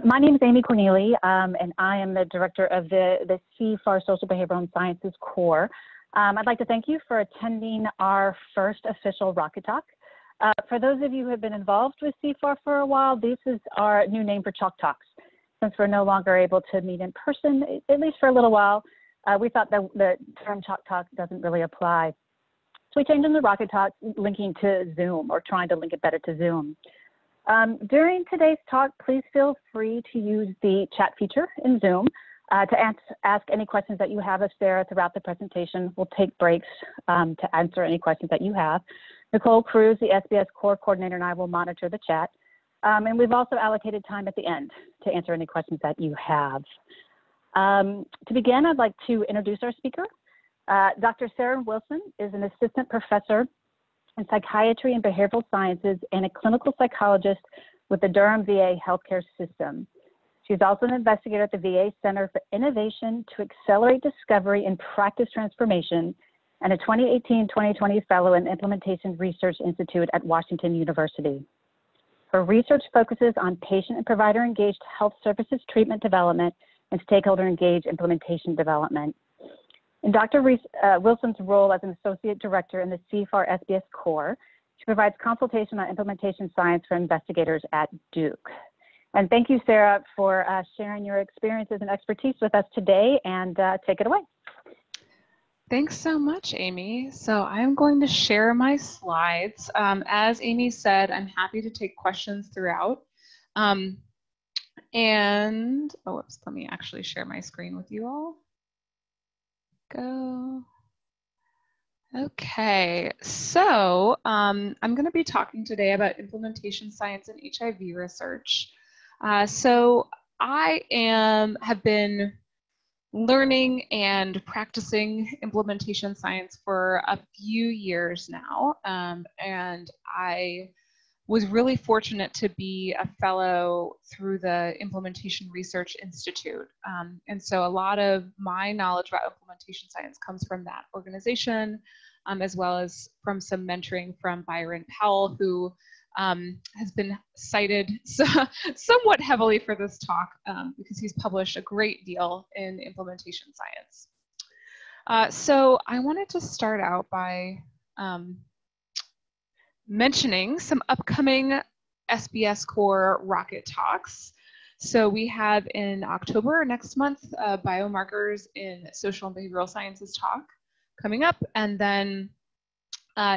My name is Amy Corneli, and I am the director of the CFAR Social Behavioral and Sciences Core. I'd like to thank you for attending our first official Rocket Talk. For those of you who have been involved with CFAR for a while, this is our new name for Chalk Talks. Since we're no longer able to meet in person, at least for a little while, we thought that the term Chalk Talk doesn't really apply. So we changed them to Rocket Talk, linking to Zoom, or trying to link it better to Zoom. During today's talk, please feel free to use the chat feature in Zoom to ask any questions that you have of Sarah throughout the presentation. We'll take breaks to answer any questions that you have. Nicole Cruz, the SBS Core coordinator, and I will monitor the chat. And we've also allocated time at the end to answer any questions that you have. To begin, I'd like to introduce our speaker. Dr. Sarah Wilson is an assistant professor in psychiatry and behavioral sciences and a clinical psychologist with the Durham VA healthcare system. She's also an investigator at the VA Center for Innovation to Accelerate Discovery and Practice Transformation and a 2018-2020 fellow in Implementation Research Institute at Washington University. Her research focuses on patient and provider engaged health services treatment development and stakeholder engaged implementation development. In Dr. Wilson's role as an associate director in the CFAR SBS Core, she provides consultation on implementation science for investigators at Duke. And thank you, Sarah, for sharing your experiences and expertise with us today, and take it away. Thanks so much, Amy. So I'm going to share my slides. As Amy said, I'm happy to take questions throughout. Let me actually share my screen with you all. Go. Okay, so I'm going to be talking today about implementation science and HIV research. So I have been learning and practicing implementation science for a few years now, and I was really fortunate to be a fellow through the Implementation Research Institute. And so a lot of my knowledge about implementation science comes from that organization, as well as from some mentoring from Byron Powell, who has been cited somewhat heavily for this talk because he's published a great deal in implementation science. So I wanted to start out by mentioning some upcoming SBS Core Rocket Talks. So we have in October next month, biomarkers in social and behavioral sciences talk coming up. And then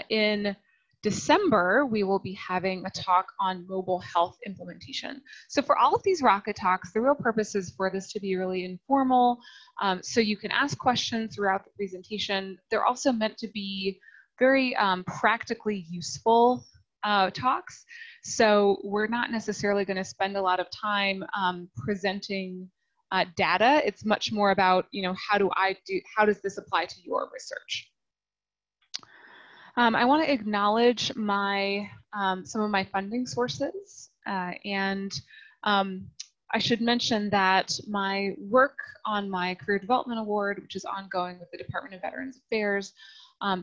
in December, we will be having a talk on mobile health implementation. So for all of these Rocket Talks, the real purpose is for this to be really informal. So you can ask questions throughout the presentation. They're also meant to be very practically useful talks. So we're not necessarily going to spend a lot of time presenting data. It's much more about, how does this apply to your research? I want to acknowledge some of my funding sources, and I should mention that my work on my Career Development Award, which is ongoing with the Department of Veterans Affairs,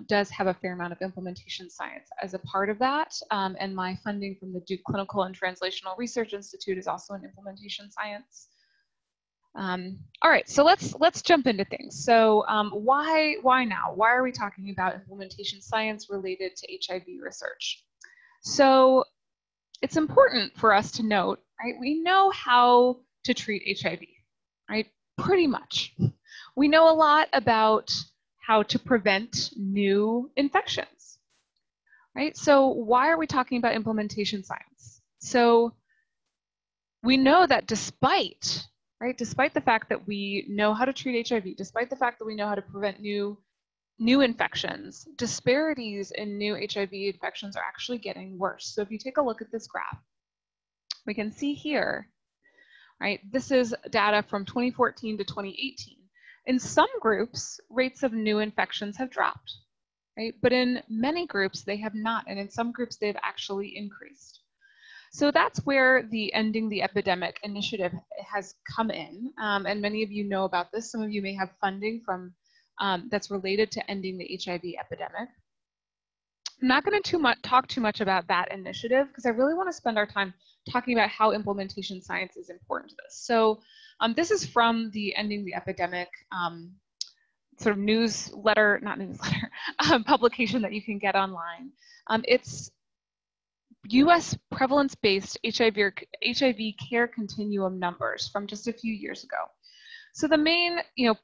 does have a fair amount of implementation science as a part of that, and my funding from the Duke Clinical and Translational Research Institute is also in implementation science. All right, so let's jump into things. So why now? Why are we talking about implementation science related to HIV research? So it's important for us to note, right? We know how to treat HIV, right? Pretty much. We know a lot about how to prevent new infections, right? So why are we talking about implementation science? So we know that despite the fact that we know how to treat HIV, despite the fact that we know how to prevent new infections, disparities in new HIV infections are actually getting worse. So if you take a look at this graph, we can see here, right? This is data from 2014 to 2018. In some groups, rates of new infections have dropped, right? But in many groups, they have not. And in some groups, they've actually increased. So that's where the Ending the Epidemic initiative has come in. And many of you know about this. Some of you may have funding from that's related to ending the HIV epidemic. not going to talk too much about that initiative because I really want to spend our time talking about how implementation science is important to this. So this is from the Ending the Epidemic sort of newsletter, not newsletter, publication that you can get online. It's US prevalence-based HIV care continuum numbers from just a few years ago. So the main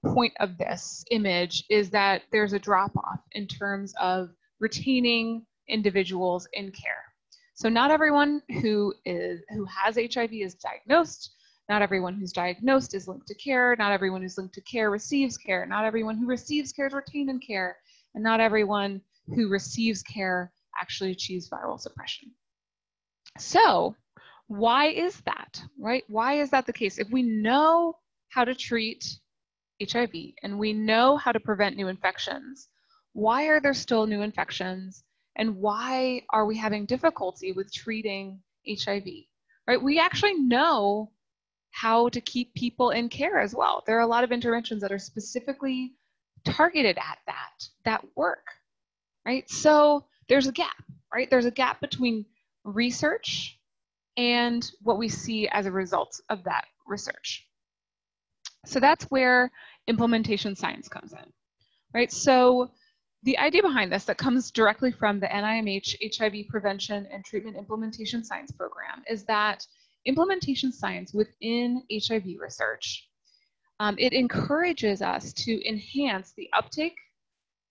point of this image is that there's a drop-off in terms of retaining individuals in care. So not everyone who has HIV is diagnosed. Not everyone who's diagnosed is linked to care. Not everyone who's linked to care receives care. Not everyone who receives care is retained in care. And not everyone who receives care actually achieves viral suppression. So why is that, right? Why is that the case? If we know how to treat HIV and we know how to prevent new infections, why are there still new infections? And why are we having difficulty with treating HIV, right? We actually know how to keep people in care as well. There are a lot of interventions that are specifically targeted at that work, right? So there's a gap, right? There's a gap between research and what we see as a result of that research. So that's where implementation science comes in, right? So the idea behind this that comes directly from the NIMH HIV Prevention and Treatment Implementation Science Program is that implementation science within HIV research, it encourages us to enhance the uptake,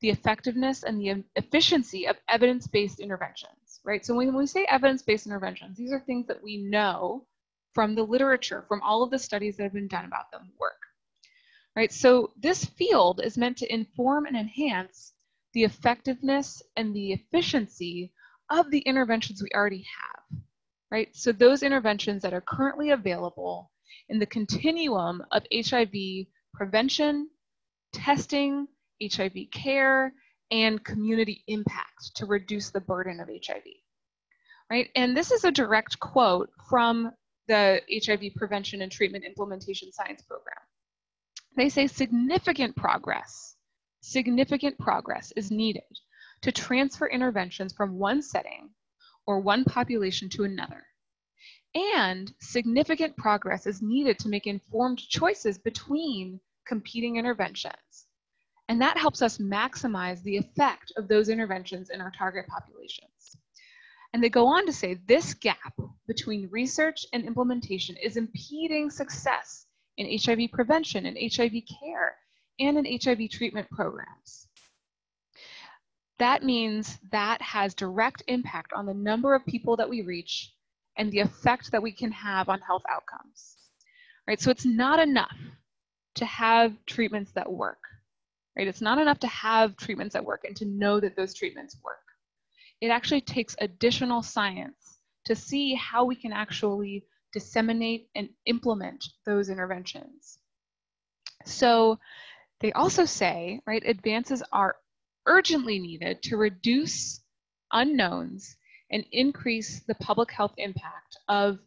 the effectiveness, and the efficiency of evidence-based interventions, right? So when we say evidence-based interventions, these are things that we know from the literature, from all of the studies that have been done about them work, right? So this field is meant to inform and enhance the effectiveness and the efficiency of the interventions we already have, right? So those interventions that are currently available in the continuum of HIV prevention, testing, HIV care, and community impact to reduce the burden of HIV, right? And this is a direct quote from the HIV Prevention and Treatment Implementation Science Program. They say significant progress is needed to transfer interventions from one setting or one population to another. And significant progress is needed to make informed choices between competing interventions. And that helps us maximize the effect of those interventions in our target populations. And they go on to say this gap between research and implementation is impeding success in HIV prevention and HIV care and in HIV treatment programs. That means that has direct impact on the number of people that we reach and the effect that we can have on health outcomes, right? So it's not enough to have treatments that work, right? It's not enough to have treatments that work and to know that those treatments work. It actually takes additional science to see how we can actually disseminate and implement those interventions. So they also say, right, advances are urgently needed to reduce unknowns and increase the public health impact of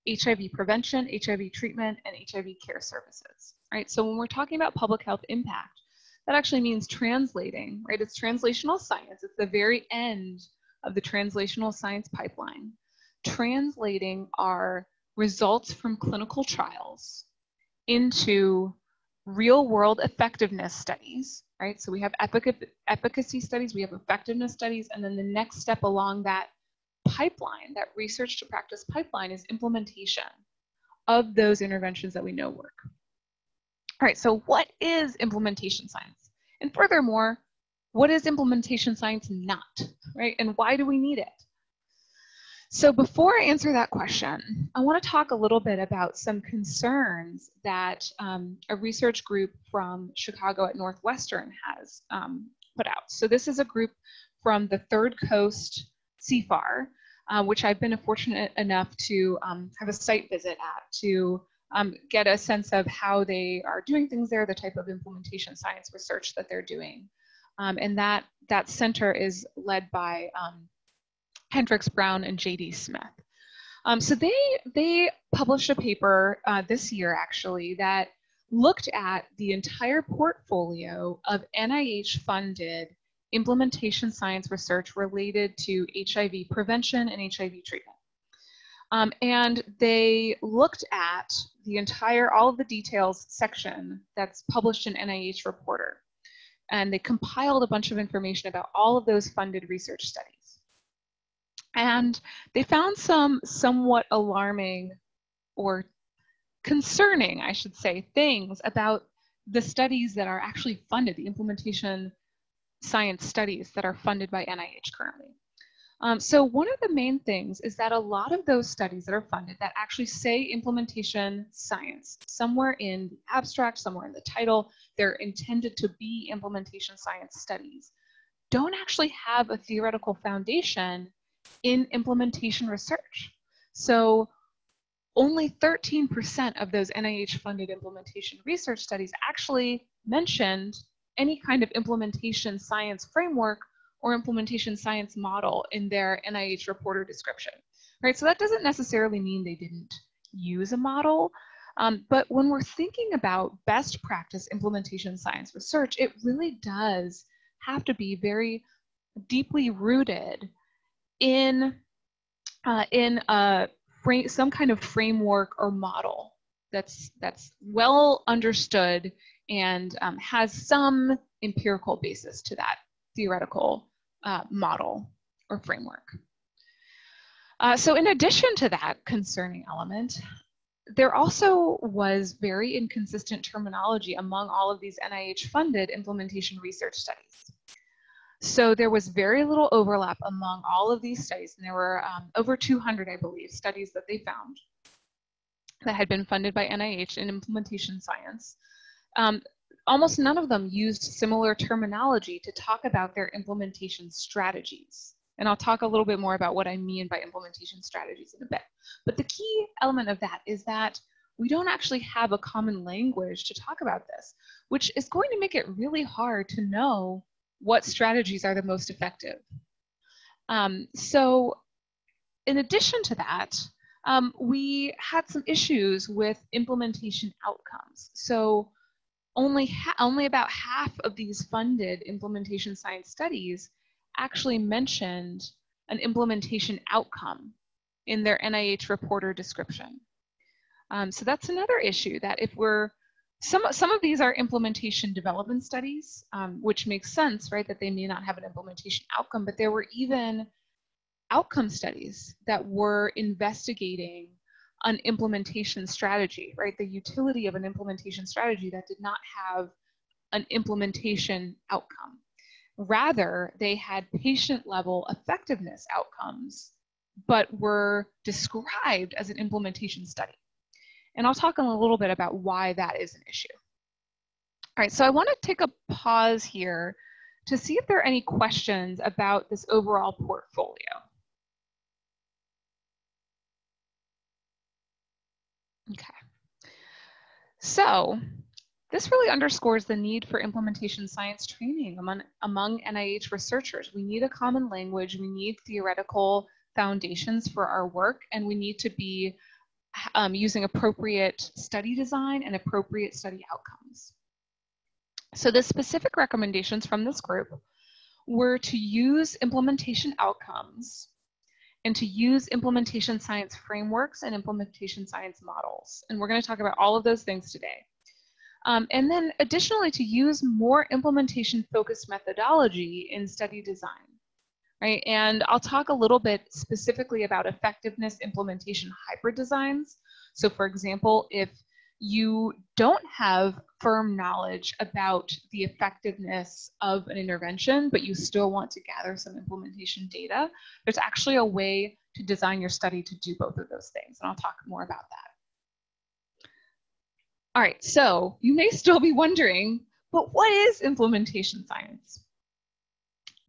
HIV prevention, HIV treatment, and HIV care services, right? So when we're talking about public health impact, that actually means translating, right? It's translational science. It's the very end of the translational science pipeline, translating our results from clinical trials into real-world effectiveness studies, right? So we have efficacy studies, we have effectiveness studies, and then the next step along that pipeline, that research to practice pipeline, is implementation of those interventions that we know work. All right, so what is implementation science? And furthermore, what is implementation science not, right? And why do we need it? So before I answer that question, I want to talk a little bit about some concerns that a research group from Chicago at Northwestern has put out. So this is a group from the Third Coast CFAR, which I've been fortunate enough to have a site visit at to get a sense of how they are doing things there, the type of implementation science research that they're doing. And that center is led by Hendricks Brown and J.D. Smith. So they published a paper this year, actually, that looked at the entire portfolio of NIH-funded implementation science research related to HIV prevention and HIV treatment. And they looked at the entire, all of the details section that's published in NIH Reporter. And they compiled a bunch of information about all of those funded research studies. And they found some somewhat alarming or concerning, I should say, things about the studies that are actually funded, the implementation science studies that are funded by NIH currently. So one of the main things is that a lot of those studies that are funded that actually say implementation science, somewhere in the abstract, somewhere in the title, they're intended to be implementation science studies, don't actually have a theoretical foundation in implementation research. So only 13% of those NIH-funded implementation research studies actually mentioned any kind of implementation science framework or implementation science model in their NIH Reporter description, right? So that doesn't necessarily mean they didn't use a model, but when we're thinking about best practice implementation science research, it really does have to be very deeply rooted in some kind of framework or model that's well understood and has some empirical basis to that theoretical model or framework. So in addition to that concerning element, there also was very inconsistent terminology among all of these NIH-funded implementation research studies. So there was very little overlap among all of these studies, and there were over 200, I believe, studies that they found that had been funded by NIH in implementation science. Almost none of them used similar terminology to talk about their implementation strategies. And I'll talk a little bit more about what I mean by implementation strategies in a bit. But the key element of that is that we don't actually have a common language to talk about this, which is going to make it really hard to know what strategies are the most effective. So in addition to that, we had some issues with implementation outcomes. So only about half of these funded implementation science studies actually mentioned an implementation outcome in their NIH Reporter description. So that's another issue, that if we're, some of these are implementation development studies, which makes sense, right, that they may not have an implementation outcome, but there were even outcome studies that were investigating an implementation strategy, right? The utility of an implementation strategy that did not have an implementation outcome. Rather, they had patient-level effectiveness outcomes, but were described as an implementation study. And I'll talk a little bit about why that is an issue. All right, so I want to take a pause here to see if there are any questions about this overall portfolio. Okay, so this really underscores the need for implementation science training among NIH researchers. We need a common language, we need theoretical foundations for our work, and we need to be using appropriate study design and appropriate study outcomes. So the specific recommendations from this group were to use implementation outcomes and to use implementation science frameworks and implementation science models. And we're going to talk about all of those things today. And then additionally, to use more implementation-focused methodology in study design, right? And I'll talk a little bit specifically about effectiveness implementation hybrid designs. So for example, if you don't have firm knowledge about the effectiveness of an intervention, but you still want to gather some implementation data, there's actually a way to design your study to do both of those things. And I'll talk more about that. All right, so you may still be wondering, but what is implementation science?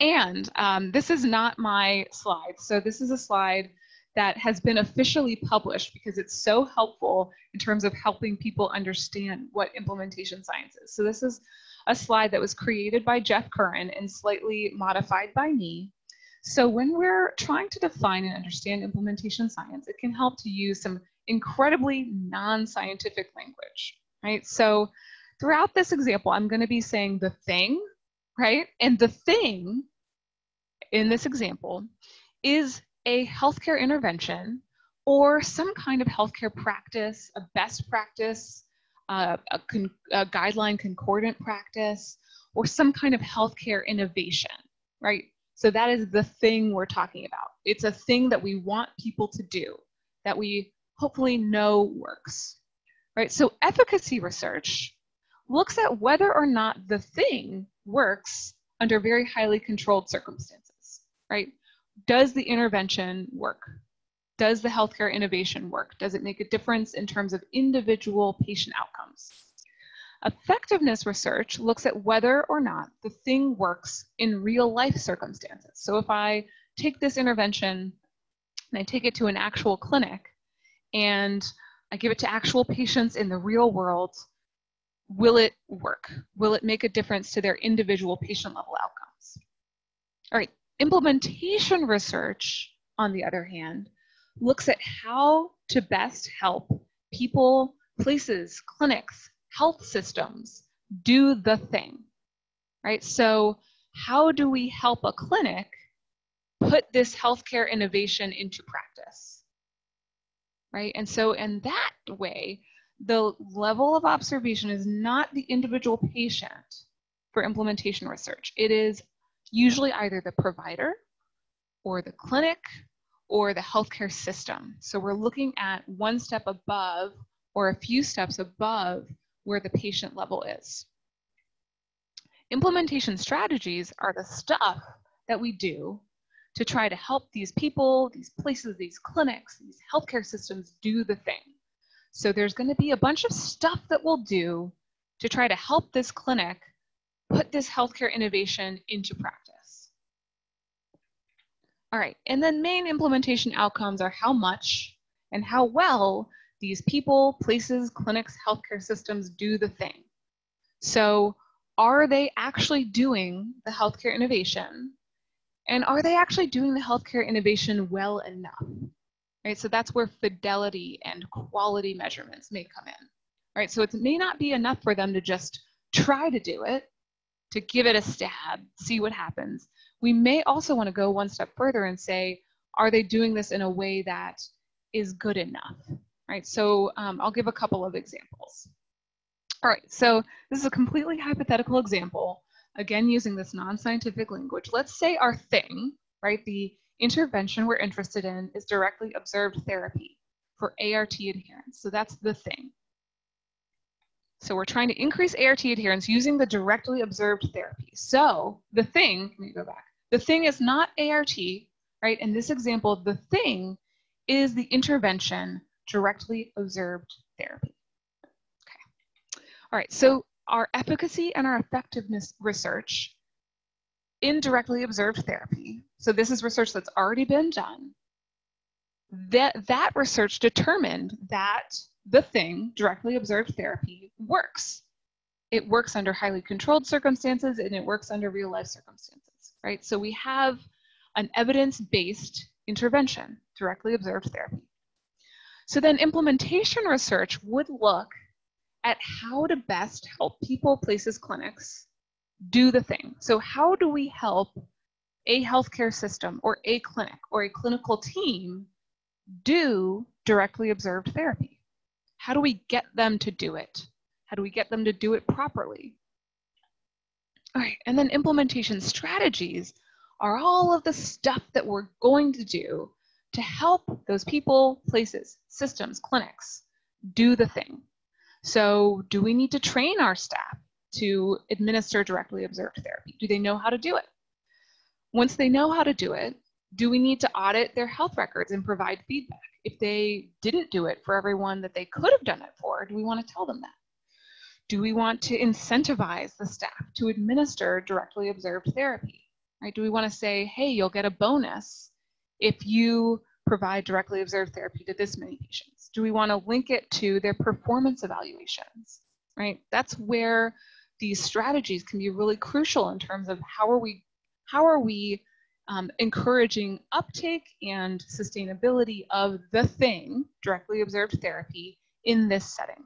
And this is not my slide. So this is a slide that has been officially published because it's so helpful in terms of helping people understand what implementation science is. So this is a slide that was created by Jeff Curran and slightly modified by me. So when we're trying to define and understand implementation science, it can help to use some incredibly non-scientific language, right? So throughout this example, I'm going to be saying the thing, right? And the thing in this example is a healthcare intervention or some kind of healthcare practice, a best practice, a guideline concordant practice, or some kind of healthcare innovation, right? So that is the thing we're talking about. It's a thing that we want people to do, that we hopefully know works, right? So efficacy research looks at whether or not the thing works under very highly controlled circumstances, right? Does the intervention work? Does the healthcare innovation work? Does it make a difference in terms of individual patient outcomes? Effectiveness research looks at whether or not the thing works in real life circumstances. So if I take this intervention and I take it to an actual clinic and I give it to actual patients in the real world, will it work? Will it make a difference to their individual patient level outcomes? All right, implementation research, on the other hand, looks at how to best help people, places, clinics, health systems do the thing, right? So how do we help a clinic put this healthcare innovation into practice, right? And so in that way, the level of observation is not the individual patient for implementation research. It is usually either the provider or the clinic or the healthcare system. So we're looking at one step above or a few steps above where the patient level is. Implementation strategies are the stuff that we do to try to help these people, these places, these clinics, these healthcare systems do the thing. So there's going to be a bunch of stuff that we'll do to try to help this clinic put this healthcare innovation into practice. All right, and then main implementation outcomes are how much and how well these people, places, clinics, healthcare systems do the thing. So are they actually doing the healthcare innovation? And are they actually doing the healthcare innovation well enough? Right, so that's where fidelity and quality measurements may come in. Right, so it may not be enough for them to just try to do it, to give it a stab, see what happens. We may also want to go one step further and say, are they doing this in a way that is good enough? Right, so I'll give a couple of examples. All right, so this is a completely hypothetical example, again using this non-scientific language. Let's say our thing, right, the intervention we're interested in is directly observed therapy for ART adherence. So that's the thing. So we're trying to increase ART adherence using the directly observed therapy. So the thing, let me go back. The thing is not ART, right? In this example, the thing is the intervention directly observed therapy. Okay. All right, so our efficacy and our effectiveness research in directly observed therapy, so this is research that's already been done, that research determined that the thing, directly observed therapy, works. It works under highly controlled circumstances and it works under real life circumstances, right? So we have an evidence-based intervention, directly observed therapy. So then implementation research would look at how to best help people, places, clinics do the thing. So how do we help a healthcare system or a clinic or a clinical team do directly observed therapy? How do we get them to do it? How do we get them to do it properly? All right, and then implementation strategies are all of the stuff that we're going to do to help those people, places, systems, clinics do the thing. So do we need to train our staff to administer directly observed therapy? Do they know how to do it? Once they know how to do it, do we need to audit their health records and provide feedback? If they didn't do it for everyone that they could have done it for, do we want to tell them that? Do we want to incentivize the staff to administer directly observed therapy? Right? Do we want to say, hey, you'll get a bonus if you provide directly observed therapy to this many patients? Do we want to link it to their performance evaluations? Right? That's where these strategies can be really crucial in terms of how are we encouraging uptake and sustainability of the thing, directly observed therapy, in this setting.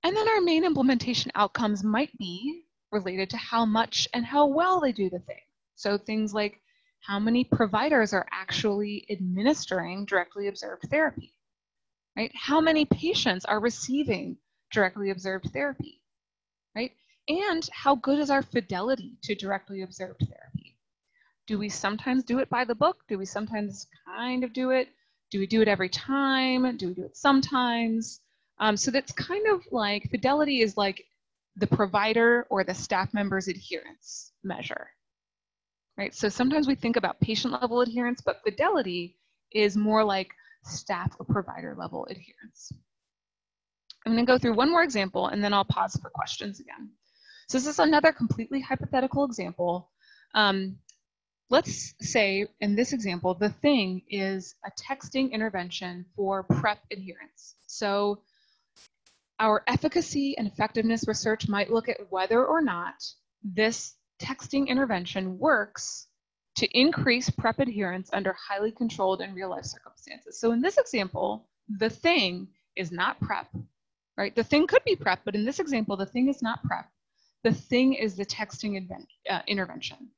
And then our main implementation outcomes might be, related to how much and how well they do the thing. So things like how many providers are actually administering directly observed therapy, right? How many patients are receiving directly observed therapy, right? And how good is our fidelity to directly observed therapy? Do we sometimes do it by the book? Do we sometimes kind of do it? Do we do it every time? Do we do it sometimes? So that's kind of like, fidelity is like the provider or the staff member's adherence measure, right? So sometimes we think about patient level adherence, but fidelity is more like staff or provider level adherence. I'm going to go through one more example and then I'll pause for questions again. So this is another completely hypothetical example. Let's say in this example, the thing is a texting intervention for PrEP adherence. So our efficacy and effectiveness research might look at whether or not this texting intervention works to increase PrEP adherence under highly controlled and real life circumstances. So in this example, the thing is not PrEP, right? The thing could be PrEP, but in this example, the thing is not PrEP. The thing is the texting intervention,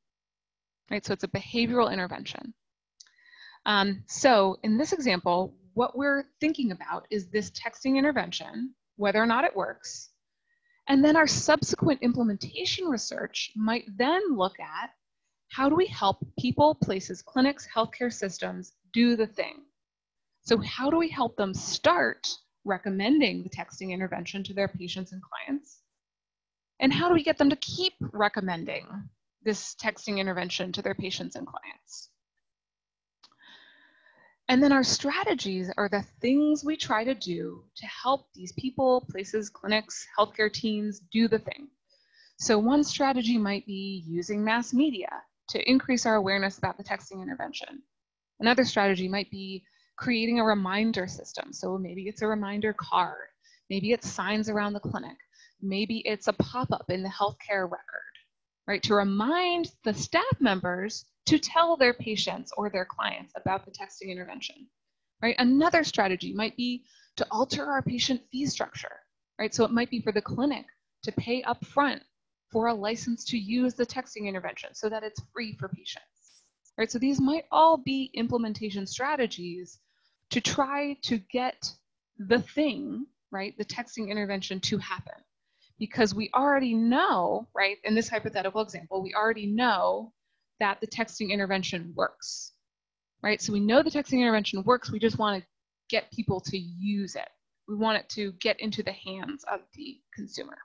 right? So it's a behavioral intervention. So in this example, what we're thinking about is this texting intervention, whether or not it works. And then our subsequent implementation research might then look at how do we help people, places, clinics, healthcare systems do the thing? So how do we help them start recommending the texting intervention to their patients and clients? And how do we get them to keep recommending this texting intervention to their patients and clients? And then our strategies are the things we try to do to help these people, places, clinics, healthcare teams do the thing. So one strategy might be using mass media to increase our awareness about the texting intervention. Another strategy might be creating a reminder system. So maybe it's a reminder card, maybe it's signs around the clinic, maybe it's a pop-up in the healthcare record, right? To remind the staff members to tell their patients or their clients about the texting intervention, right? Another strategy might be to alter our patient fee structure, right? So it might be for the clinic to pay upfront for a license to use the texting intervention so that it's free for patients, right? So these might all be implementation strategies to try to get the thing, right, the texting intervention to happen. Because we already know, right, in this hypothetical example, we already know that the texting intervention works, right? So we know the texting intervention works, we just want to get people to use it. We want it to get into the hands of the consumer.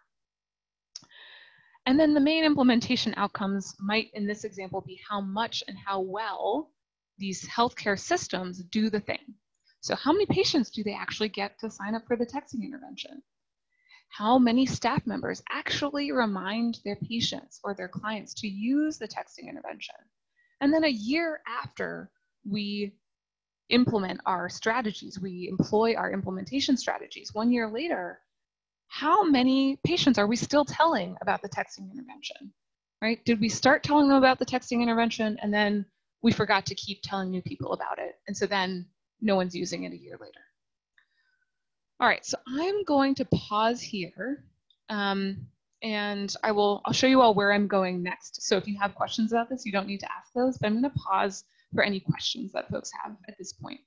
And then the main implementation outcomes might, in this example, be how much and how well these healthcare systems do the thing. So how many patients do they actually get to sign up for the texting intervention? How many staff members actually remind their patients or their clients to use the texting intervention? And then a year after we implement our strategies, we employ our implementation strategies, 1 year later, how many patients are we still telling about the texting intervention, right? Did we start telling them about the texting intervention and then we forgot to keep telling new people about it? And so then no one's using it a year later. All right, so I'm going to pause here and I'll show you all where I'm going next. So if you have questions about this, you don't need to ask those, but I'm going to pause for any questions that folks have at this point.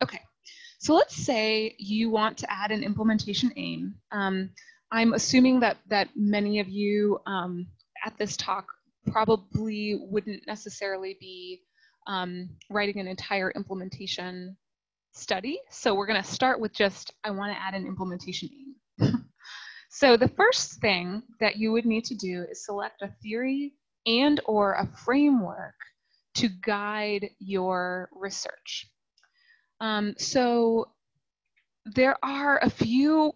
Okay, so let's say you want to add an implementation aim. I'm assuming that many of you at this talk probably wouldn't necessarily be writing an entire implementation study. So we're going to start with just, I want to add an implementation aim. So the first thing that you would need to do is select a theory and or a framework to guide your research. So there are a few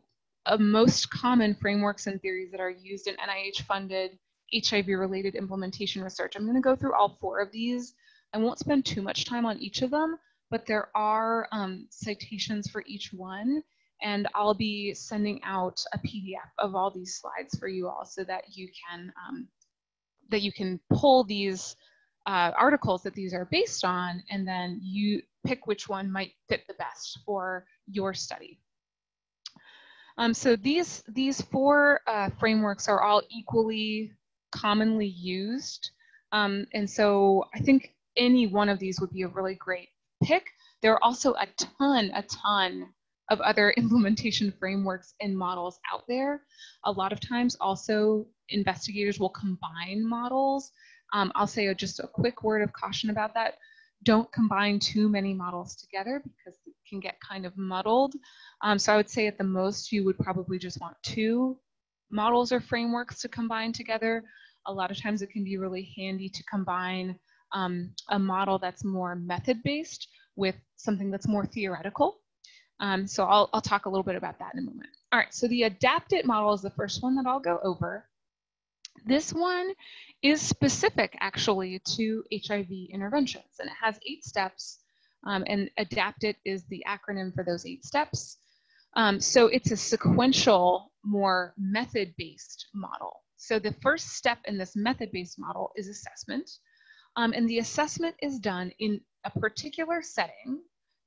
most common frameworks and theories that are used in NIH-funded HIV-related implementation research. I'm going to go through all 4 of these. I won't spend too much time on each of them, but there are citations for each one, and I'll be sending out a PDF of all these slides for you all so that you can pull these articles that these are based on, and then you pick which one might fit the best for your study. So these four frameworks are all equally commonly used. And so I think any one of these would be a really great pick. There are also a ton of other implementation frameworks and models out there. A lot of times also investigators will combine models. I'll say just a quick word of caution about that. Don't combine too many models together because it can get kind of muddled. So I would say at the most, you would probably just want 2 models or frameworks to combine together. A lot of times it can be really handy to combine a model that's more method-based with something that's more theoretical. So I'll talk a little bit about that in a moment. All right, so the ADAPT-IT model is the first one that I'll go over. This one is specific actually to HIV interventions, and it has 8 steps, and ADAPT-IT is the acronym for those 8 steps. So it's a sequential, more method-based model. So the first step in this method-based model is assessment, and the assessment is done in a particular setting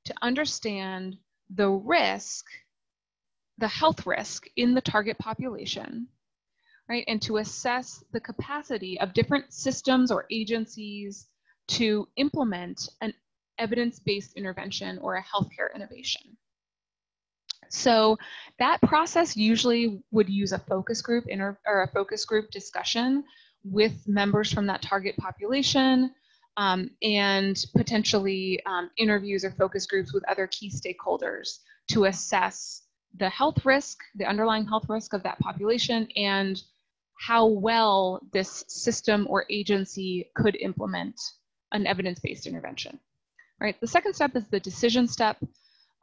to understand the risk, the health risk in the target population, right? And to assess the capacity of different systems or agencies to implement an evidence-based intervention or a healthcare innovation. So that process usually would use a focus group or a focus group discussion with members from that target population, and potentially interviews or focus groups with other key stakeholders to assess the health risk, the underlying health risk of that population, and how well this system or agency could implement an evidence-based intervention. Right. The second step is the decision step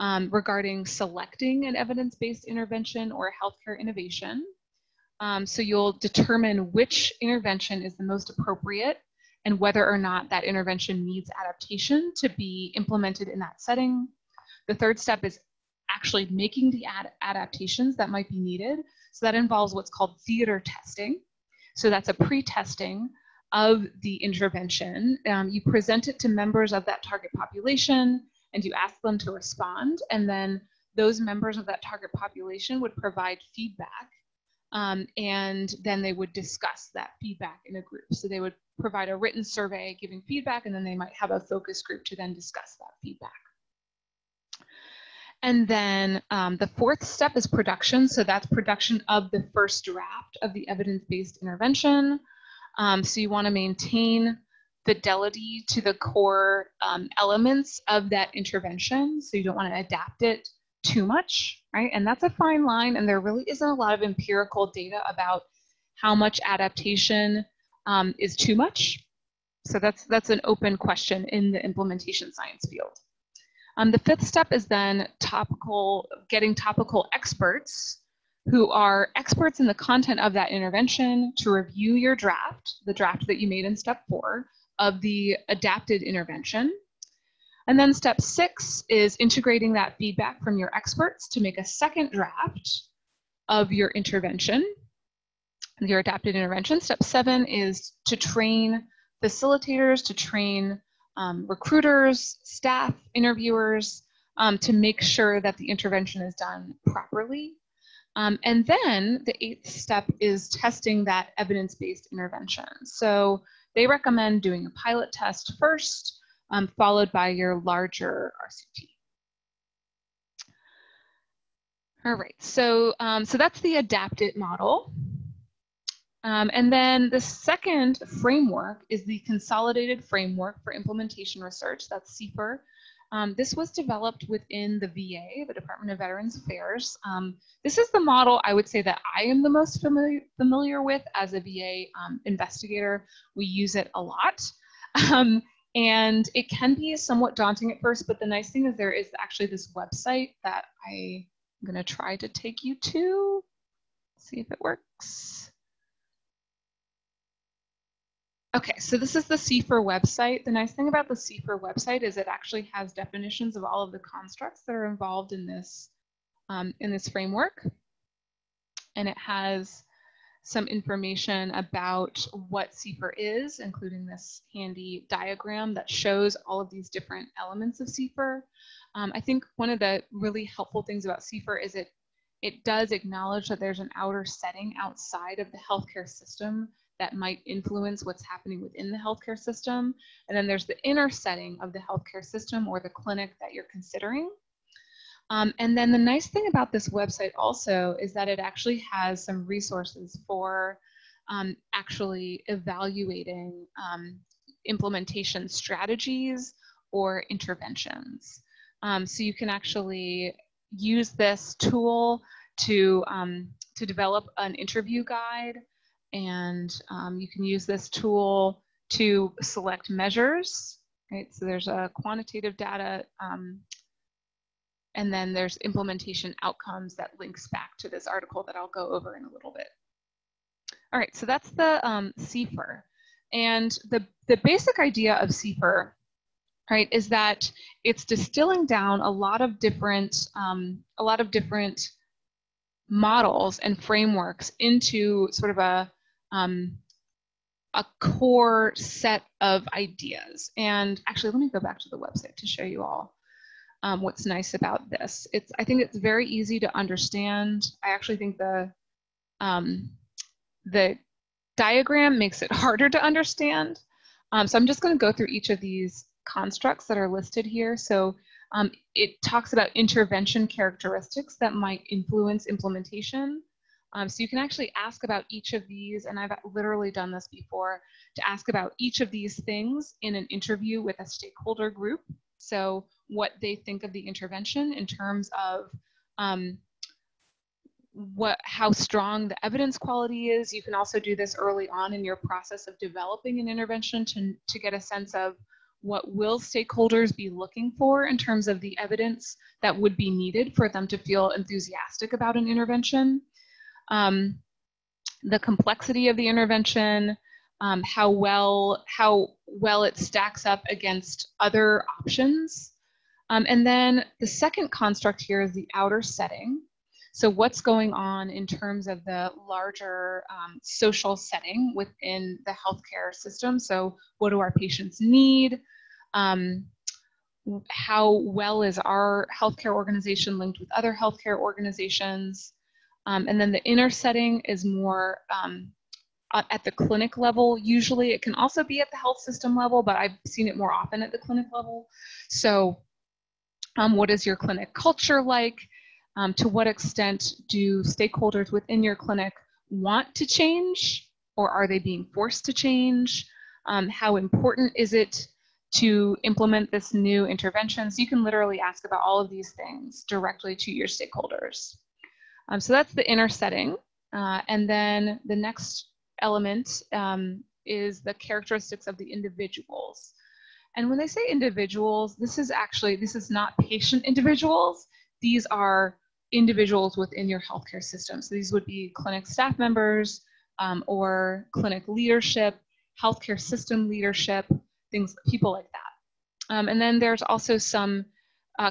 regarding selecting an evidence-based intervention or a healthcare innovation. So you'll determine which intervention is the most appropriate and whether or not that intervention needs adaptation to be implemented in that setting. The third step is actually making the adaptations that might be needed. So that involves what's called theater testing. So that's a pre-testing of the intervention. You present it to members of that target population and you ask them to respond. And then those members of that target population would provide feedback. And then they would discuss that feedback in a group. So they would provide a written survey giving feedback, and then they might have a focus group to then discuss that feedback. And then the fourth step is production. So that's production of the first draft of the evidence-based intervention. So you want to maintain fidelity to the core elements of that intervention. So you don't want to adapt it too much, right? And that's a fine line, and there really isn't a lot of empirical data about how much adaptation is too much. So that's an open question in the implementation science field. The fifth step is then getting topical experts who are experts in the content of that intervention to review your draft, the draft that you made in step 4 of the adapted intervention. And then step 6 is integrating that feedback from your experts to make a second draft of your intervention, your adapted intervention. Step 7 is to train facilitators, to train recruiters, staff, interviewers, to make sure that the intervention is done properly. And then the 8th step is testing that evidence-based intervention. So they recommend doing a pilot test first, followed by your larger RCT. All right, so that's the ADAPT-IT model. And then the second framework is the Consolidated Framework for Implementation Research, that's CFAR. This was developed within the VA, the Department of Veterans Affairs. This is the model I would say that I am the most familiar with as a VA investigator. We use it a lot. And it can be somewhat daunting at first, but the nice thing is there is actually this website that I'm gonna try to take you to, see if it works. Okay, so this is the CFAR website. The nice thing about the CFAR website is it actually has definitions of all of the constructs that are involved in this framework. And it has some information about what CFAR is, including this handy diagram that shows all of these different elements of CFAR. I think one of the really helpful things about CFAR is it does acknowledge that there's an outer setting outside of the healthcare system that might influence what's happening within the healthcare system. And then there's the inner setting of the healthcare system or the clinic that you're considering. And then the nice thing about this website also is that it actually has some resources for actually evaluating implementation strategies or interventions. So you can actually use this tool to develop an interview guide, and you can use this tool to select measures, right? So there's a quantitative data, and then there's implementation outcomes that links back to this article that I'll go over in a little bit. All right, so that's the CFAR. And the basic idea of CFAR, right, is that it's distilling down a lot of different models and frameworks into sort of a core set of ideas. And actually, let me go back to the website to show you all what's nice about this. I think it's very easy to understand. I actually think the diagram makes it harder to understand. So I'm just going to go through each of these constructs that are listed here. So it talks about intervention characteristics that might influence implementation. So you can actually ask about each of these, and I've literally done this before, to ask about each of these things in an interview with a stakeholder group. So what they think of the intervention in terms of how strong the evidence quality is. You can also do this early on in your process of developing an intervention to get a sense of what will stakeholders be looking for in terms of the evidence that would be needed for them to feel enthusiastic about an intervention. The complexity of the intervention, how well it stacks up against other options. And then the second construct here is the outer setting. So what's going on in terms of the larger social setting within the healthcare system? So what do our patients need? How well is our healthcare organization linked with other healthcare organizations? And then the inner setting is more at the clinic level. Usually it can also be at the health system level, but I've seen it more often at the clinic level. So what is your clinic culture like? To what extent do stakeholders within your clinic want to change, or are they being forced to change? How important is it to implement this new intervention? So you can literally ask about all of these things directly to your stakeholders. So that's the inner setting. And then the next element is the characteristics of the individuals. And when they say individuals, this is not patient individuals. These are individuals within your healthcare system. So these would be clinic staff members or clinic leadership, healthcare system leadership, people like that. And then there's also some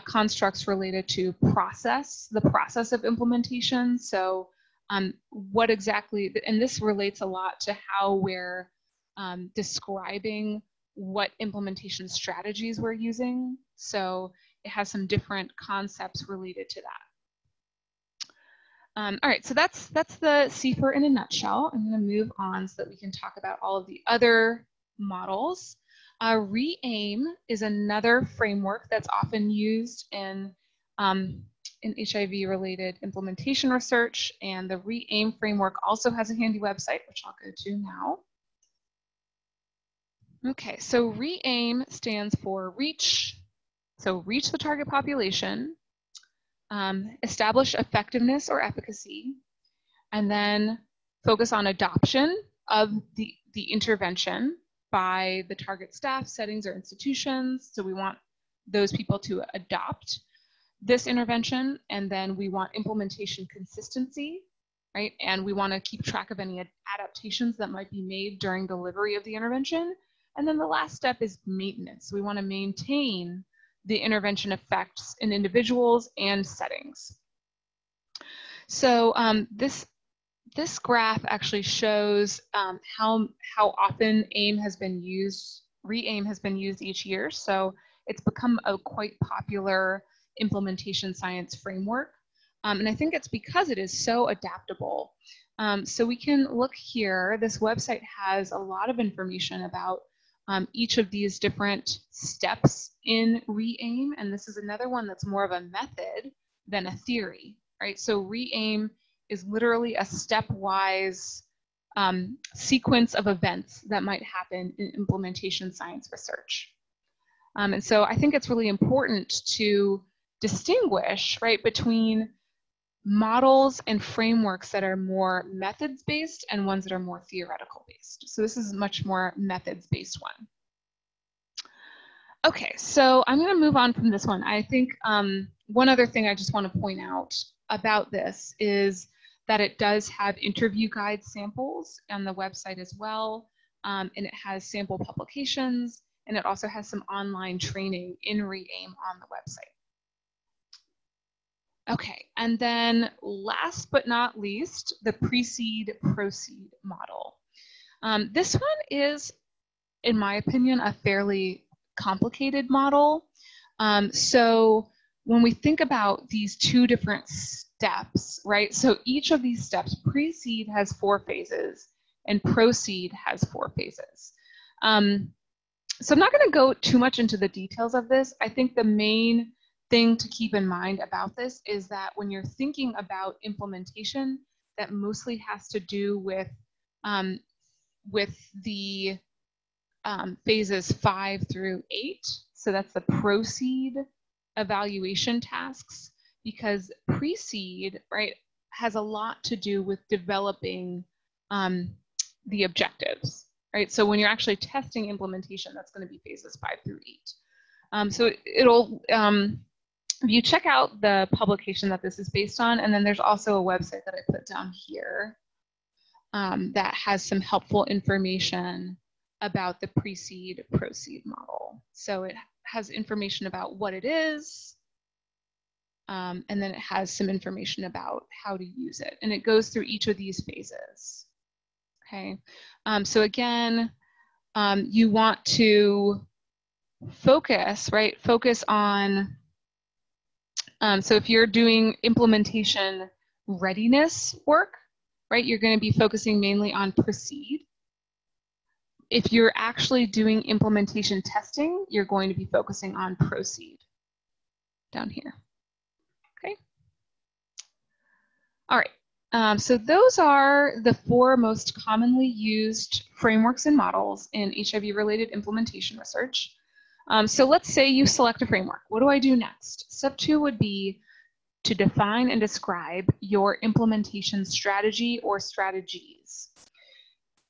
constructs related to the process of implementation. So what exactly, and this relates a lot to how we're describing what implementation strategies we're using. So it has some different concepts related to that. All right, so that's the CFAR in a nutshell. I'm going to move on so that we can talk about all of the other models. RE-AIM is another framework that's often used in HIV-related implementation research, and the RE-AIM framework also has a handy website, which I'll go to now. Okay, so RE-AIM stands for reach. So reach the target population, establish effectiveness or efficacy, and then focus on adoption of the intervention by the target staff, settings, or institutions. So we want those people to adopt this intervention, and then we want implementation consistency, right? And we want to keep track of any adaptations that might be made during delivery of the intervention. And then the last step is maintenance. We want to maintain the intervention effects in individuals and settings. So this graph actually shows how often AIM has been used, re-AIM has been used each year. So it's become a quite popular implementation science framework. And I think it's because it is so adaptable. So we can look here. This website has a lot of information about each of these different steps in re-AIM. And this is another one that's more of a method than a theory, right? So re-AIM is literally a stepwise sequence of events that might happen in implementation science research. And so I think it's really important to distinguish, right, between models and frameworks that are more methods-based and ones that are more theoretical-based. So this is a much more methods-based one. Okay, so I'm going to move on from this one. I think one other thing I just want to point out about this is that it does have interview guide samples on the website as well, and it has sample publications, and it also has some online training in re-AIM on the website. Okay, and then last but not least, the precede-proceed model. This one is, in my opinion, a fairly complicated model. So when we think about these two different steps, right? So each of these steps, precede has 4 phases and proceed has 4 phases. So I'm not going to go too much into the details of this. I think the main thing to keep in mind about this is that when you're thinking about implementation, that mostly has to do with the phases 5 through 8. So that's the proceed evaluation tasks, because precede, right, has a lot to do with developing the objectives, right? So when you're actually testing implementation, that's going to be phases 5 through 8. So it'll, if you check out the publication that this is based on, and then there's also a website that I put down here that has some helpful information about the precede-proceed model. So it has information about what it is, and then it has some information about how to use it. And it goes through each of these phases. Okay, so again, you want to focus, right? Focus on, so if you're doing implementation readiness work, right, you're going to be focusing mainly on proceed. If you're actually doing implementation testing, you're going to be focusing on proceed down here. Okay. All right. So those are the 4 most commonly used frameworks and models in HIV-related implementation research. So let's say you select a framework. What do I do next? Step 2 would be to define and describe your implementation strategy or strategies.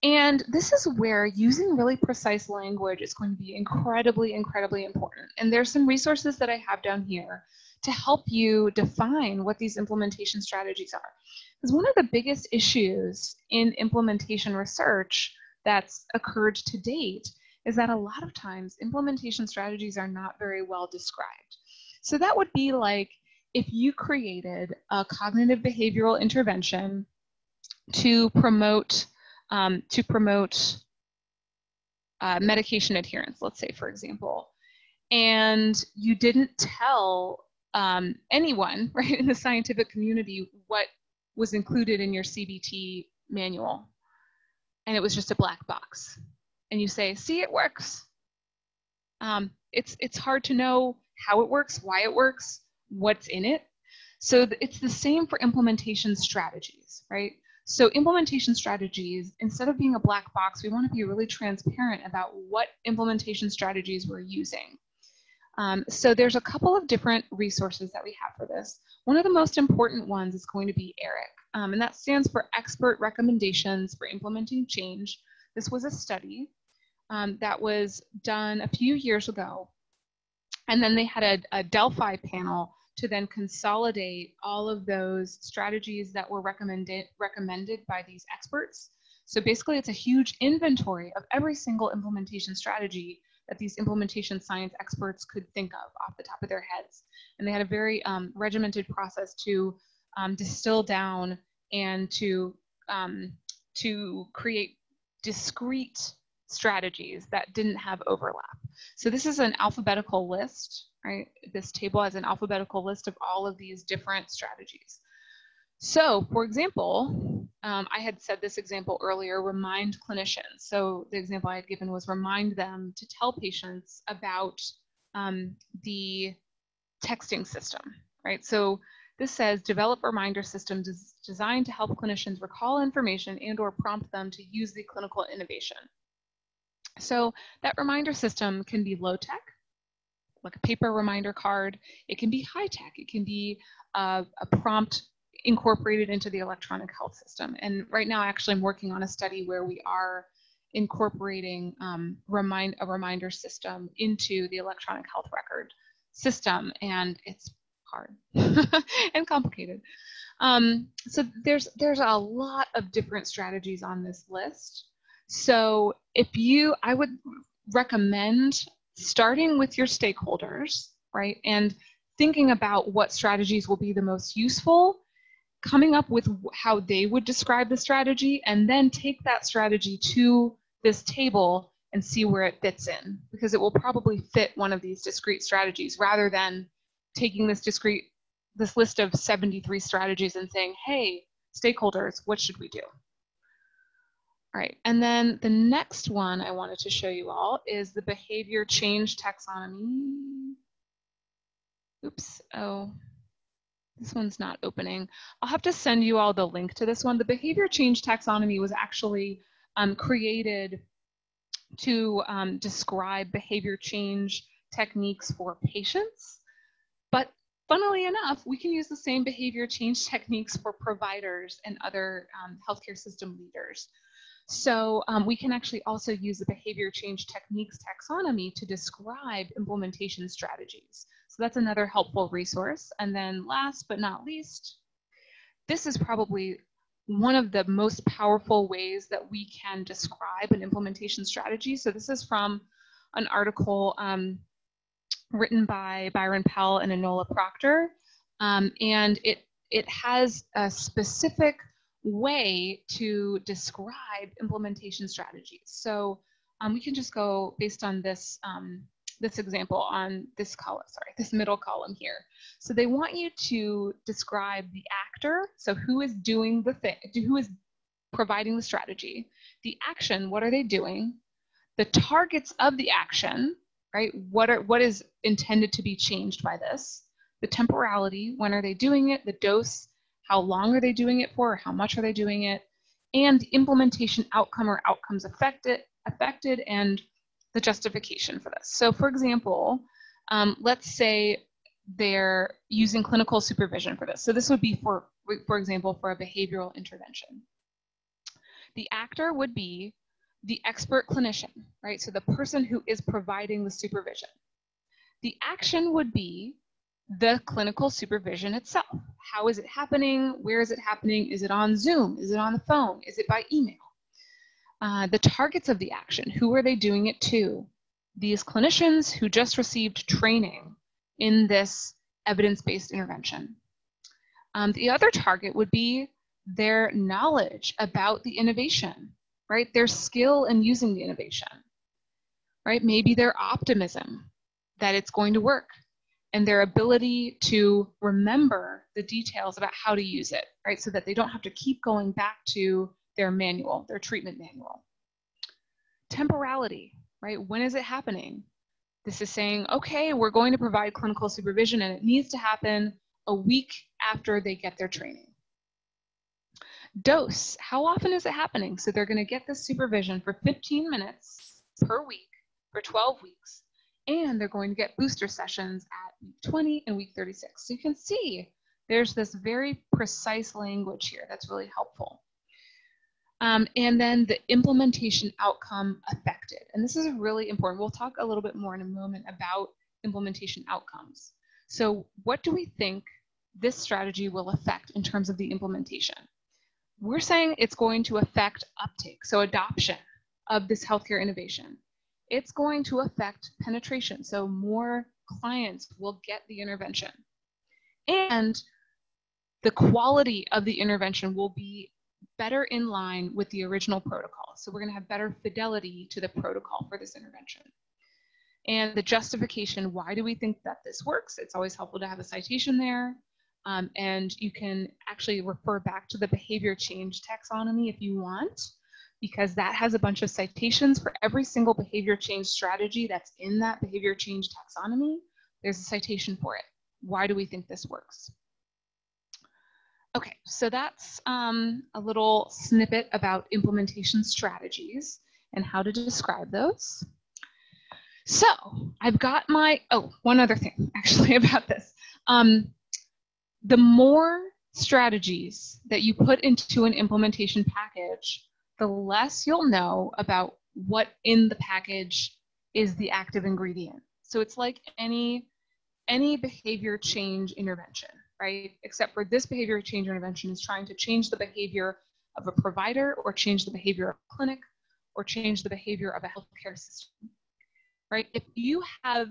And this is where using really precise language is going to be incredibly, incredibly important. And there's some resources that I have down here to help you define what these implementation strategies are. Because one of the biggest issues in implementation research that's occurred to date is that a lot of times implementation strategies are not very well described. So that would be like if you created a cognitive behavioral intervention to promote medication adherence, let's say, for example, and you didn't tell anyone, right, in the scientific community what was included in your CBT manual, and it was just a black box, and you say, see, it works. It's hard to know how it works, why it works, what's in it. So it's the same for implementation strategies, right? So implementation strategies, instead of being a black box, we want to be really transparent about what implementation strategies we're using. So there's a couple of different resources that we have for this. One of the most important ones is going to be ERIC, and that stands for Expert Recommendations for Implementing Change. This was a study that was done a few years ago, and then they had a Delphi panel to then consolidate all of those strategies that were recommended by these experts. So basically it's a huge inventory of every single implementation strategy that these implementation science experts could think of off the top of their heads. And they had a very regimented process to distill down and to create discrete strategies that didn't have overlap. So this is an alphabetical list, right? This table has an alphabetical list of all of these different strategies. So, for example, I had said this example earlier, remind clinicians. So the example I had given was remind them to tell patients about the texting system, right? So this says develop reminder systems designed to help clinicians recall information and or prompt them to use the clinical innovation. So that reminder system can be low tech, like a paper reminder card. It can be high tech. It can be a prompt incorporated into the electronic health system. And right now, actually, I'm working on a study where we are incorporating a reminder system into the electronic health record system, and it's hard and complicated. So there's a lot of different strategies on this list. So I would recommend starting with your stakeholders, right, and thinking about what strategies will be the most useful, coming up with how they would describe the strategy, and then take that strategy to this table and see where it fits in, because it will probably fit one of these discrete strategies rather than taking this list of 73 strategies and saying, hey, stakeholders, what should we do? All right, and then the next one I wanted to show you all is the behavior change taxonomy. Oops, oh, this one's not opening. I'll have to send you all the link to this one. The behavior change taxonomy was actually created to describe behavior change techniques for patients. But funnily enough, we can use the same behavior change techniques for providers and other healthcare system leaders. So we can actually also use the behavior change techniques taxonomy to describe implementation strategies. So that's another helpful resource. And then last but not least, this is probably one of the most powerful ways that we can describe an implementation strategy. So this is from an article written by Byron Pell and Enola Proctor. And it has a specific way to describe implementation strategies. So we can just go based on this this example on this column, this middle column here. So they want you to describe the actor, so who is doing the thing, who is providing the strategy, the action, what are they doing, the targets of the action, right? What is intended to be changed by this, the temporality, when are they doing it, the dose, how long are they doing it for, or how much are they doing it, and the implementation outcome or outcomes affected, and the justification for this. So for example, let's say they're using clinical supervision for this. So this would be for example, for a behavioral intervention. The actor would be the expert clinician, right? So the person who is providing the supervision. The action would be the clinical supervision itself. How is it happening? Where is it happening? Is it on Zoom? Is it on the phone? Is it by email? The targets of the action, who are they doing it to? These clinicians who just received training in this evidence-based intervention. The other target would be their knowledge about the innovation, right? Their skill in using the innovation, right? Maybe their optimism that it's going to work, and their ability to remember the details about how to use it, right? So that they don't have to keep going back to their manual, their treatment manual. Temporality, right? When is it happening? This is saying, okay, we're going to provide clinical supervision and it needs to happen a week after they get their training. Dose, how often is it happening? So they're going to get this supervision for 15 minutes per week for 12 weeks, and they're going to get booster sessions at week 20 and week 36. So you can see there's this very precise language here that's really helpful. And then the implementation outcome affected. And this is really important. We'll talk a little bit more in a moment about implementation outcomes. So what do we think this strategy will affect in terms of the implementation? We're saying it's going to affect uptake, so adoption of this healthcare innovation. It's going to affect penetration, so more clients will get the intervention. And the quality of the intervention will be better in line with the original protocol. So we're going to have better fidelity to the protocol for this intervention. And the justification, why do we think that this works? It's always helpful to have a citation there. And you can actually refer back to the behavior change taxonomy if you want, because that has a bunch of citations for every single behavior change strategy that's in that behavior change taxonomy. There's a citation for it. Why do we think this works? Okay, so that's a little snippet about implementation strategies and how to describe those. So I've got my, oh, one other thing actually about this. The more strategies that you put into an implementation package, the less you'll know about what in the package is the active ingredient. So it's like any behavior change intervention, right? Except for this behavior change intervention is trying to change the behavior of a provider or change the behavior of a clinic or change the behavior of a healthcare system, right? If you have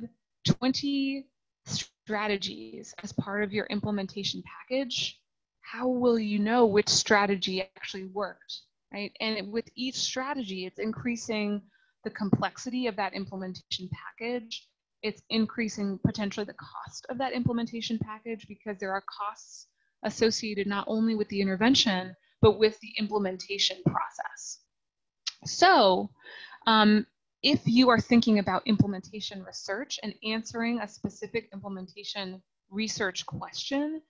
20 strategies as part of your implementation package, how will you know which strategy actually worked, right? And with each strategy, it's increasing the complexity of that implementation package. It's increasing potentially the cost of that implementation package because there are costs associated not only with the intervention, but with the implementation process. So if you are thinking about implementation research and answering a specific implementation research question,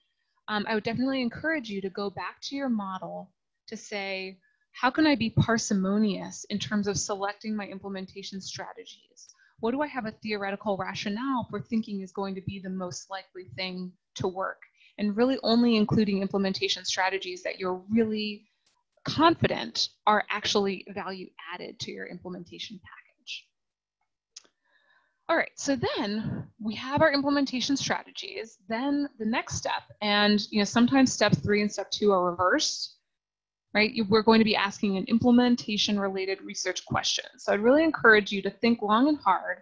I would definitely encourage you to go back to your model to say, how can I be parsimonious in terms of selecting my implementation strategies? What do I have a theoretical rationale for thinking is going to be the most likely thing to work? And really only including implementation strategies that you're really confident are actually value added to your implementation package. All right, so then we have our implementation strategies. Then the next step, and sometimes step 3 and step 2 are reversed, right? We're going to be asking an implementation-related research question. So I'd really encourage you to think long and hard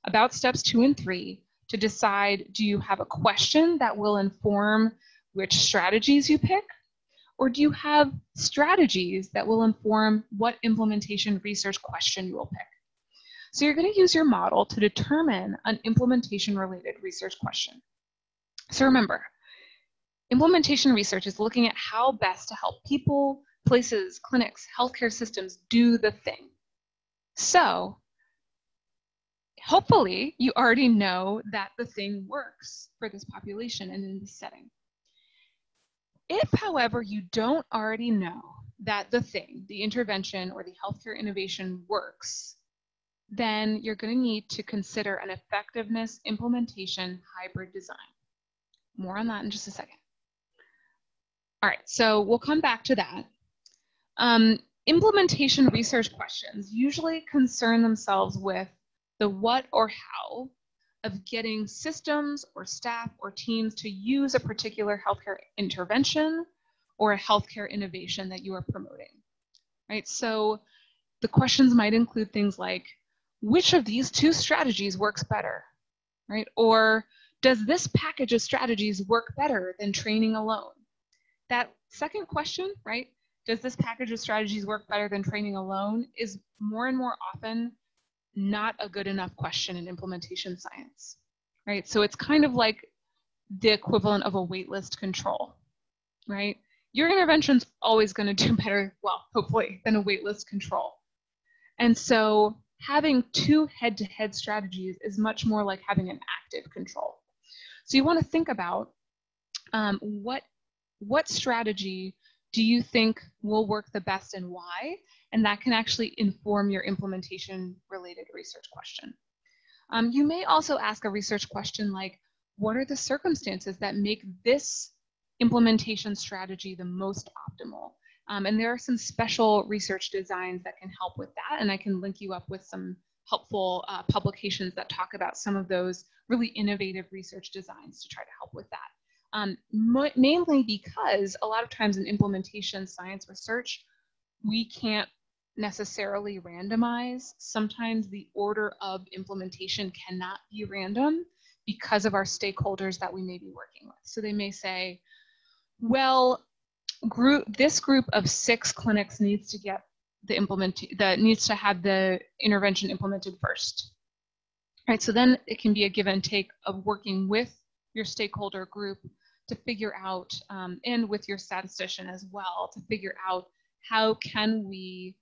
about steps 2 and 3 to decide, do you have a question that will inform which strategies you pick? Or do you have strategies that will inform what implementation research question you will pick? So you're going to use your model to determine an implementation-related research question. So remember, implementation research is looking at how best to help people, places, clinics, healthcare systems do the thing. So hopefully you already know that the thing works for this population and in this setting. If, however, you don't already know that the thing, the intervention or the healthcare innovation works, then you're going to need to consider an effectiveness implementation hybrid design. More on that in just a second. All right, so we'll come back to that. Implementation research questions usually concern themselves with the what or how of getting systems or staff or teams to use a particular healthcare intervention or a healthcare innovation that you are promoting, right? So the questions might include things like, which of these 2 strategies works better, right? Or does this package of strategies work better than training alone? That second question, right? Does this package of strategies work better than training alone is more and more often not a good enough question in implementation science, right? So it's kind of like the equivalent of a waitlist control, right? Your intervention's always going to do better, well, hopefully, than a waitlist control. And so having 2 head-to-head strategies is much more like having an active control. So you want to think about what strategy do you think will work the best and why? And that can actually inform your implementation-related research question. You may also ask a research question like, what are the circumstances that make this implementation strategy the most optimal? And there are some special research designs that can help with that, and I can link you up with some helpful publications that talk about some of those really innovative research designs to try to help with that. Mainly because a lot of times in implementation science research, we can't necessarily randomize. Sometimes the order of implementation cannot be random because of our stakeholders that we may be working with. So they may say, well, this group of 6 clinics needs to get needs to have the intervention implemented first. Right, so then it can be a give and take of working with your stakeholder group to figure out, and with your statistician as well, to figure out how can we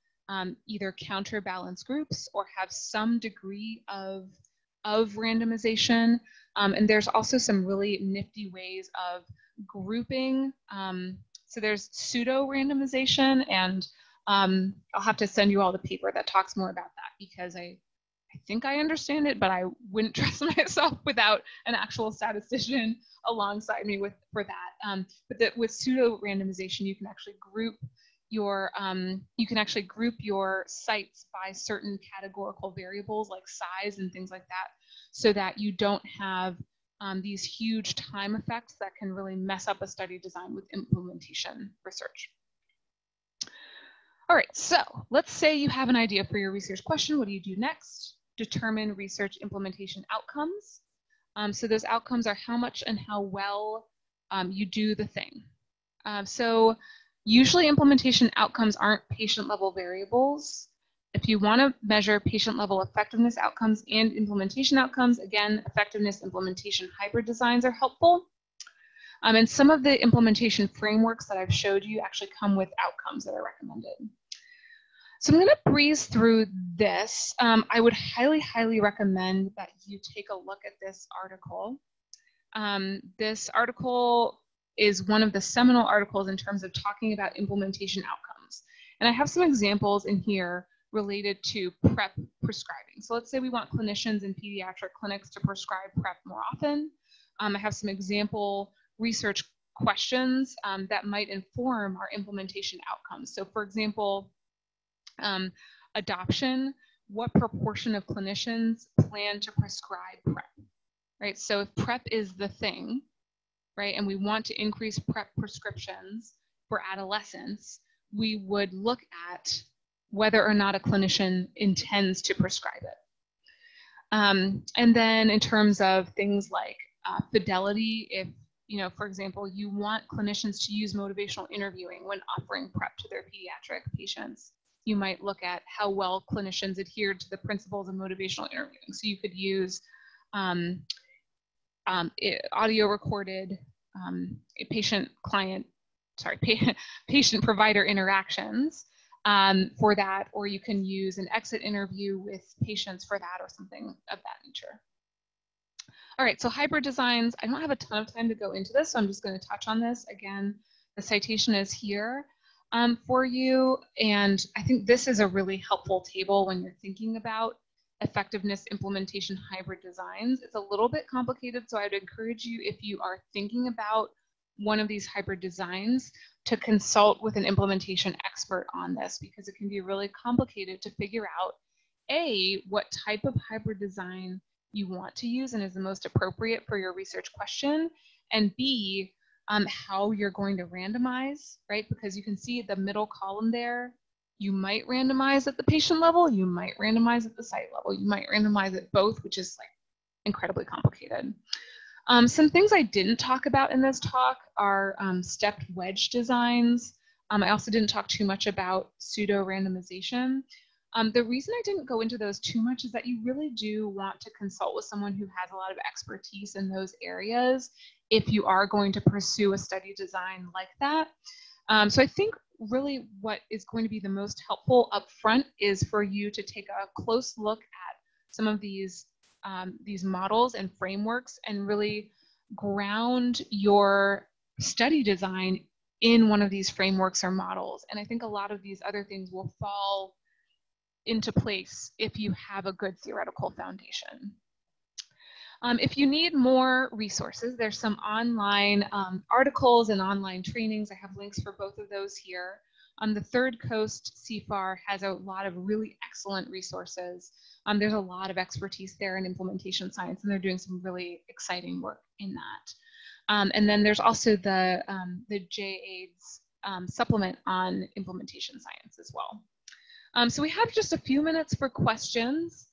either counterbalance groups or have some degree of randomization. And there's also some really nifty ways of grouping. So there's pseudo randomization, and I'll have to send you all the paper that talks more about that, because I think I understand it, but I wouldn't trust myself without an actual statistician alongside me for that. But with pseudo randomization, you can actually group your sites by certain categorical variables like size and things like that, so that you don't have these huge time effects that can really mess up a study design with implementation research. All right, so let's say you have an idea for your research question. What do you do next? Determine research implementation outcomes. So those outcomes are how much and how well you do the thing. So usually implementation outcomes aren't patient level variables. If you want to measure patient level effectiveness outcomes and implementation outcomes, again, effectiveness implementation hybrid designs are helpful. And some of the implementation frameworks that I've showed you actually come with outcomes that are recommended. So I'm going to breeze through this. I would highly, highly recommend that you take a look at this article. This article is one of the seminal articles in terms of talking about implementation outcomes. And I have some examples in here related to PrEP prescribing. So let's say we want clinicians in pediatric clinics to prescribe PrEP more often. I have some example research questions that might inform our implementation outcomes. So for example, adoption, what proportion of clinicians plan to prescribe PrEP, right? So if PrEP is the thing, right, and we want to increase PrEP prescriptions for adolescents, we would look at whether or not a clinician intends to prescribe it. And then in terms of things like fidelity, if, for example, you want clinicians to use motivational interviewing when offering PrEP to their pediatric patients, you might look at how well clinicians adhere to the principles of motivational interviewing. So you could use audio recorded patient-provider interactions for that, or you can use an exit interview with patients for that, or something of that nature. All right, so hybrid designs, I don't have a ton of time to go into this, so I'm just going to touch on this. Again, the citation is here for you, and I think this is a really helpful table when you're thinking about effectiveness implementation hybrid designs. It's a little bit complicated, so I'd encourage you, if you are thinking about one of these hybrid designs, to consult with an implementation expert on this, because it can be really complicated to figure out A, what type of hybrid design you want to use and is the most appropriate for your research question, and B, how you're going to randomize, right? Because you can see the middle column there, you might randomize at the patient level, you might randomize at the site level, you might randomize at both, which is like incredibly complicated. Some things I didn't talk about in this talk are stepped wedge designs. I also didn't talk too much about pseudo randomization. The reason I didn't go into those too much is that you really do want to consult with someone who has a lot of expertise in those areas if you are going to pursue a study design like that. So I think really what is going to be the most helpful up front is for you to take a close look at some of these models and frameworks and really ground your study design in one of these frameworks or models. And I think a lot of these other things will fall into place if you have a good theoretical foundation. If you need more resources, there's some online articles and online trainings. I have links for both of those here. The Third Coast CFAR has a lot of really excellent resources. There's a lot of expertise there in implementation science, and they're doing some really exciting work in that. And then there's also the JAIDS supplement on implementation science as well. So we have just a few minutes for questions.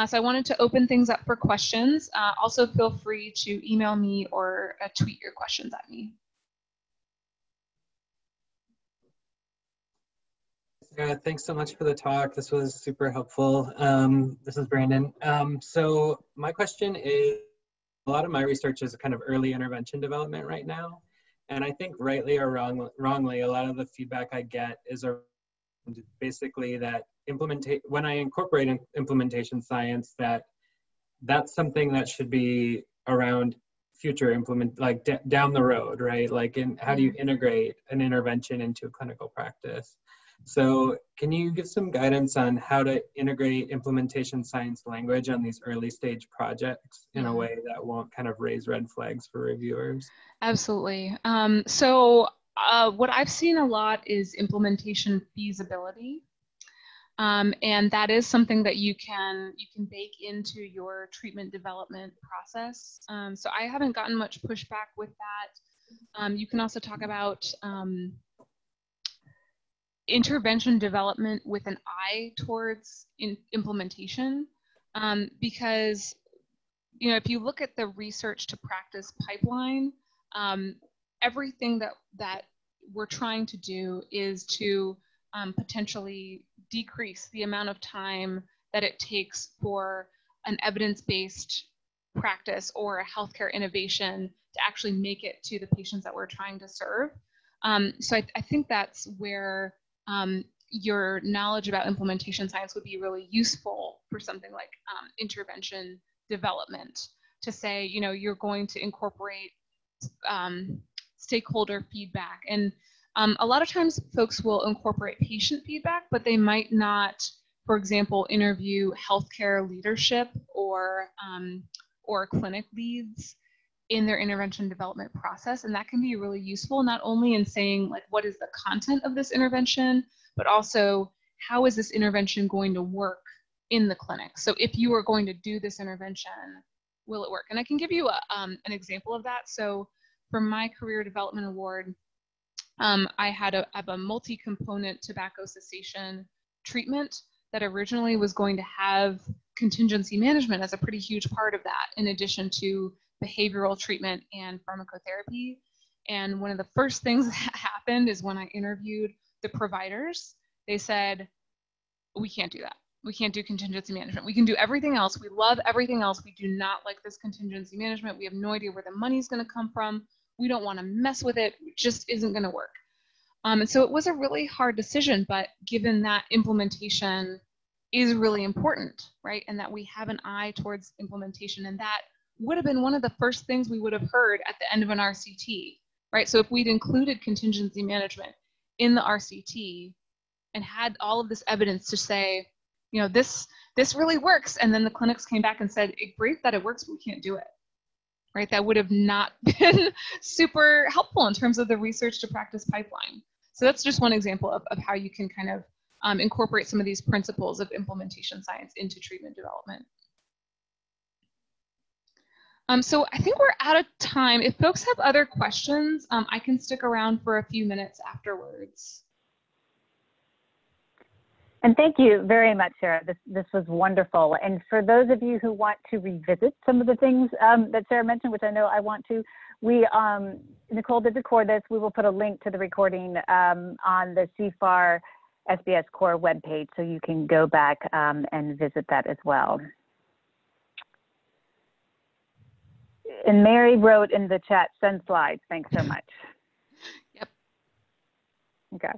So I wanted to open things up for questions. Also feel free to email me or tweet your questions at me. Sarah, thanks so much for the talk. This was super helpful. This is Brandon. So my question is, a lot of my research is kind of early intervention development right now. And I think rightly or wrongly, a lot of the feedback I get is basically that when I incorporate implementation science, that's something that should be around future down the road, right? Like how do you integrate an intervention into clinical practice? So can you give some guidance on how to integrate implementation science language on these early stage projects in a way that won't kind of raise red flags for reviewers? Absolutely. What I've seen a lot is implementation feasibility. And that is something that you can bake into your treatment development process. So I haven't gotten much pushback with that. You can also talk about intervention development with an eye towards implementation, because if you look at the research to practice pipeline, everything that we're trying to do is to potentially decrease the amount of time that it takes for an evidence-based practice or a healthcare innovation to actually make it to the patients that we're trying to serve. So I think that's where your knowledge about implementation science would be really useful for something like intervention development, to say, you're going to incorporate stakeholder feedback. And a lot of times folks will incorporate patient feedback, but they might not, for example, interview healthcare leadership or clinic leads in their intervention development process. And that can be really useful, not only in saying, like, what is the content of this intervention, but also how is this intervention going to work in the clinic? So if you are going to do this intervention, will it work? And I can give you an example of that. So for my career development award, I have a multi-component tobacco cessation treatment that originally was going to have contingency management as a pretty huge part of that, in addition to behavioral treatment and pharmacotherapy. And one of the first things that happened is when I interviewed the providers, they said, we can't do that. We can't do contingency management. We can do everything else. We love everything else. We do not like this contingency management. We have no idea where the money's going to come from. We don't want to mess with it. It just isn't going to work. And so it was a really hard decision, but given that implementation is really important, right? And that we have an eye towards implementation, and that would have been one of the first things we would have heard at the end of an RCT, right? So if we'd included contingency management in the RCT and had all of this evidence to say, this really works, and then the clinics came back and said, it's great that it works, but we can't do it, right? That would have not been super helpful in terms of the research to practice pipeline. So that's just one example of how you can kind of incorporate some of these principles of implementation science into treatment development. So I think we're out of time. If folks have other questions, I can stick around for a few minutes afterwards. And thank you very much, Sarah. This was wonderful. And for those of you who want to revisit some of the things that Sarah mentioned, which I know I want to, Nicole did record this. We will put a link to the recording on the CFAR SBS Core webpage, so you can go back and visit that as well. And Mary wrote in the chat, send slides. Thanks so much. Yep. Okay,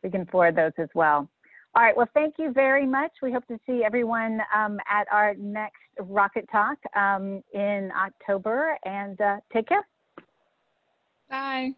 we can forward those as well. All right, well, thank you very much. We hope to see everyone at our next Rocket Talk in October, and take care. Bye.